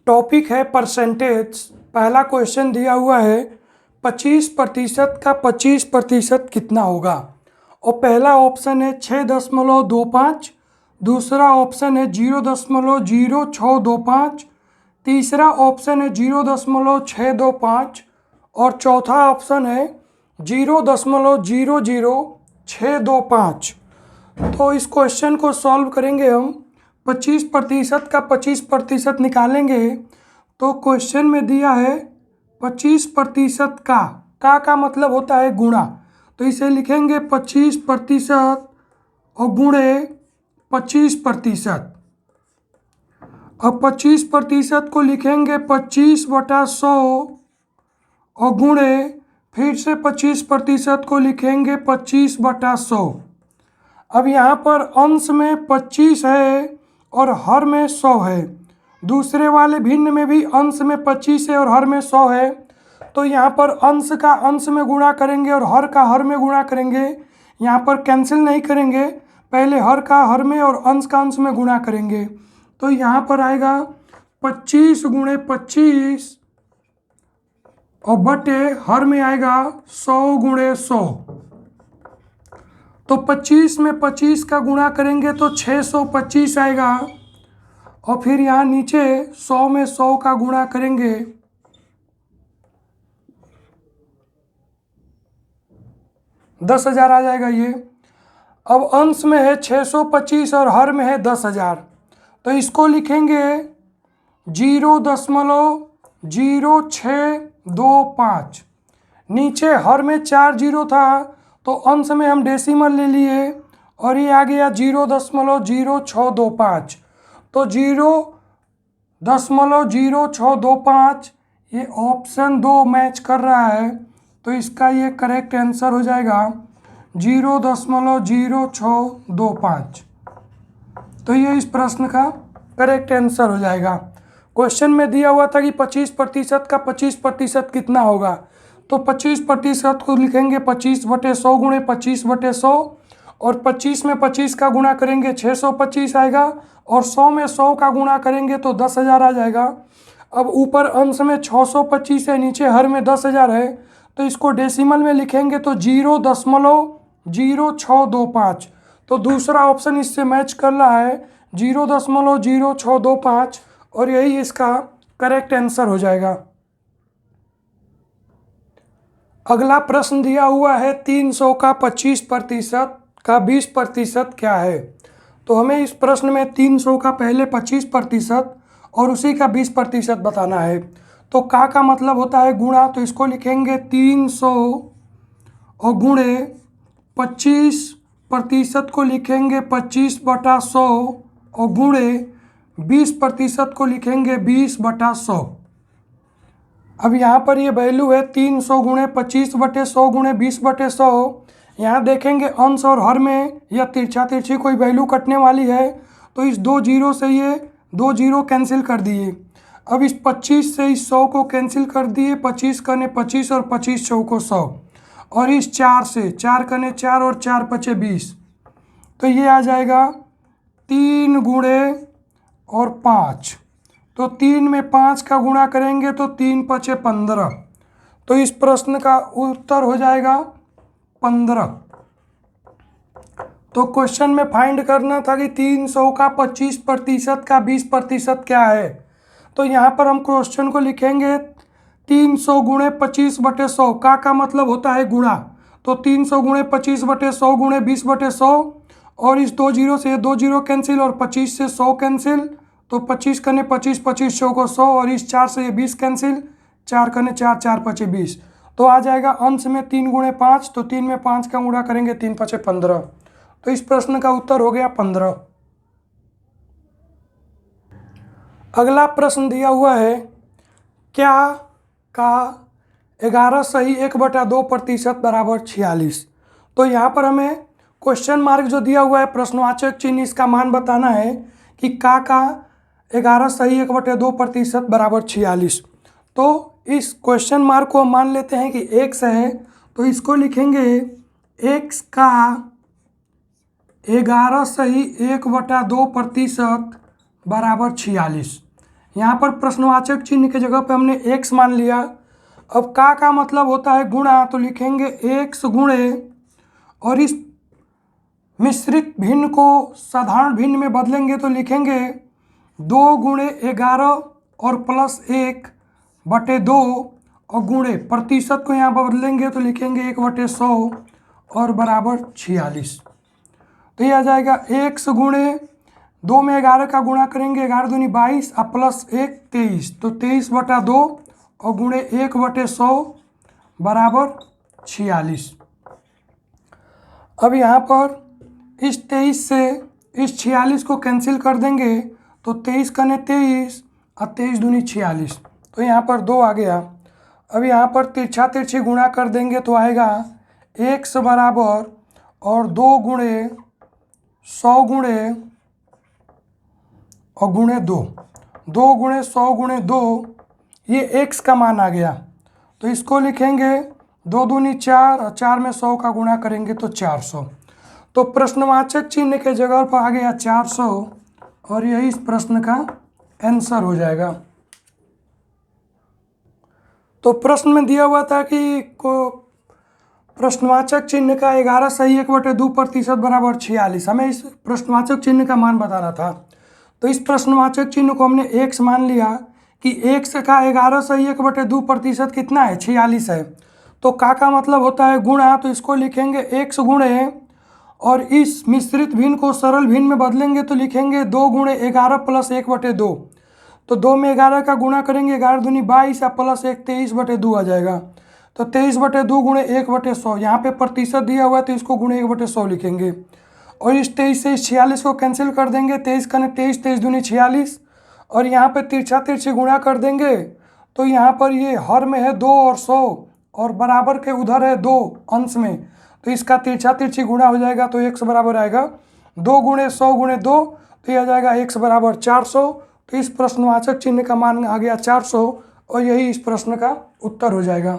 Topic है percentage. पहला question दिया हुआ है 25% का 25% कितना होगा। और पहला ऑप्शन है 6.25, दूसरा ऑप्शन है 0.0625, तीसरा ऑप्शन है 0.625 और चौथा ऑप्शन है 0.00625। तो इस क्वेश्चन को सॉल्व करेंगे हम। 25% का 25% निकालेंगे तो क्वेश्चन में दिया है 25% का मतलब होता है गुणा, तो इसे लिखेंगे 25% और गुणे 25%। अब 25% को लिखेंगे 25/100 और गुणे फिर से 25% को लिखेंगे 25/100। अब यहाँ पर अंश में 25 है और हर में 100 है। दूसरे वाले भिन्न में भी अंश में 25 है और हर में 100 है। तो यहाँ पर अंश का अंश में गुणा करेंगे और हर का हर में गुणा करेंगे। यहाँ पर कैंसिल नहीं करेंगे, पहले हर का हर में और अंश का अंश में गुणा करेंगे। तो यहाँ पर आएगा 25 × 25 और बटे हर में आएगा 100 × 100। तो 25 में 25 का गुणा करेंगे तो 625 आएगा और फिर यहाँ नीचे 100 में 100 का गुणा करेंगे 10,000 आ जाएगा ये। अब अंश में है 625 और हर में है 10,000, तो इसको लिखेंगे 0.0625। नीचे हर में 4 जीरो था तो अंश में हम डेसिमल ले लिए और ये आ गया 0.0625। तो 0.0625 ये ऑप्शन 2 मैच कर रहा है, तो इसका ये करेक्ट आंसर हो जाएगा 0.0625। तो ये इस प्रश्न का करेक्ट आंसर हो जाएगा। क्वेश्चन में दिया हुआ था कि 25% का 25% कितना होगा, तो 25% को लिखेंगे 25/100 गुणे 25/100 और 25 में 25 का गुणा करेंगे 625 आएगा और 100 में 100 का गुणा करेंगे तो 10,000 आ जाएगा। अब ऊपर अंश में 625 है, नीचे हर में 10,000 है, तो इसको डेसिमल में लिखेंगे तो 0.0625। तो दूसरा ऑप्शन इससे मैच कर रहा है 0.0625 और यही इसका करेक्ट आंसर हो जाएगा। अगला प्रश्न दिया हुआ है 300 का 25% का 20% क्या है। तो हमें इस प्रश्न में 300 का पहले 25% और उसी का 20% बताना है। तो का मतलब होता है गुणा, तो इसको लिखेंगे 300 और गुणे 25% को लिखेंगे 25/100 और गुणे 20% को लिखेंगे 20/100। अब यहाँ पर ये वैल्यू है 300 गुणे 25/100 गुणे 20/100। यहाँ देखेंगे अंश और हर में या तिरछा तिरछी कोई वैल्यू कटने वाली है, तो इस 2 जीरो से ये 2 जीरो कैंसिल कर दिए। अब इस 25 से इस 100 को कैंसिल कर दिए, 25 कने 25 और 25 चौको 100 और इस 4 से 4 कने 4 और 4 पचे 20। तो ये आ जाएगा 3 गुणे और 5, तो 3 में 5 का गुणा करेंगे तो 3 पचे 15। तो इस प्रश्न का उत्तर हो जाएगा 15। तो क्वेश्चन में फाइंड करना था कि 300 का 25% का 20% क्या है। तो यहाँ पर हम क्वेश्चन को लिखेंगे 300 गुणे 25/100। का मतलब होता है गुणा, तो 300 गुणे 25/100 गुणे 20/100 और इस 2 जीरो से 2 जीरो कैंसिल और 25 से 100 कैंसिल, तो 25 कने 25 25 चौको 100 और इस 4 से ये 20 कैंसिल, 4 कने 4 4 पचे 20। तो आ जाएगा अंश में 3 गुणे 5, तो 3 में 5 का गुणा करेंगे 3 पचे 15। तो इस प्रश्न का उत्तर हो गया 15। अगला प्रश्न दिया हुआ है क्या का 11 सही 1/2% बराबर 46। तो यहाँ पर हमें क्वेश्चन मार्क जो दिया हुआ है प्रश्नवाचक चिन्ह, इसका मान बताना है कि का 11 सही 1/2% बराबर 46। तो इस क्वेश्चन मार्क को हम मान लेते हैं कि x है, तो इसको लिखेंगे x का 11 सही 1/2% बराबर 46। यहाँ पर प्रश्नवाचक चिन्ह की जगह पे हमने x मान लिया। अब का मतलब होता है गुणा, तो लिखेंगे x गुणे, और इस मिश्रित भिन्न को साधारण भिन्न में बदलेंगे तो लिखेंगे 2 गुणे 11 और प्लस 1 बटे 2, और गुणे प्रतिशत को यहाँ पर बदलेंगे तो लिखेंगे 1/100 और बराबर 46। तो ये आ जाएगा x गुणे 2 में 11 का गुणा करेंगे, 11 दूनी 22 और प्लस 1 23, तो 23/2 और गुणे 1/100 बराबर 46। अब यहाँ पर इस 23 से इस 46 को कैंसिल कर देंगे तो 23 कने 23 और 23 दूनी 46, तो यहाँ पर 2 आ गया। अब यहाँ पर तिरछा तिरछी गुणा कर देंगे तो आएगा x बराबर और 2 गुणे 100 गुणे और गुणे 2, 2 गुणे 100 गुणे 2, ये x का मान आ गया। तो इसको लिखेंगे 2 दूनी 4 और 4 में 100 का गुणा करेंगे तो 400। तो प्रश्नवाचक चिन्ह के जगह पर आ गया 400 और यही इस प्रश्न का आंसर हो जाएगा। तो प्रश्न में दिया हुआ था कि प्रश्नवाचक चिन्ह का 11 सही 1/2% बराबर 46, हमें इस प्रश्नवाचक चिन्ह का मान बताना था। तो इस प्रश्नवाचक चिन्ह को हमने x मान लिया कि x का 11 सही 1/2% कितना है, 46 है। तो का मतलब होता है गुणा, तो इसको लिखेंगे x गुणे, और इस मिश्रित भिन्न को सरल भिन्न में बदलेंगे तो लिखेंगे 2 गुणे 11 प्लस 1/2, तो 2 में 11 का गुणा करेंगे, 11 दूनी 22 या प्लस 1 23/2 आ जाएगा। तो 23/2 गुणे 1/100, यहाँ पे प्रतिशत दिया हुआ है तो इसको गुणे 1/100 लिखेंगे, और इस 23 से इस 46 को कैंसिल कर देंगे, 23 कने 23, 23 दूनी 46, और यहाँ पे तिरछा तिरछी गुणा कर देंगे तो यहाँ पर ये हर में है 2 और 100 और बराबर के उधर है 2 अंश में, तो इसका तिरछा तिरछी गुणा हो जाएगा तो x बराबर आएगा 2 गुणे 100 गुणे 2, तो यह आ जाएगा x बराबर 400। तो इस प्रश्नवाचक चिन्ह का मान आ गया 400 और यही इस प्रश्न का उत्तर हो जाएगा।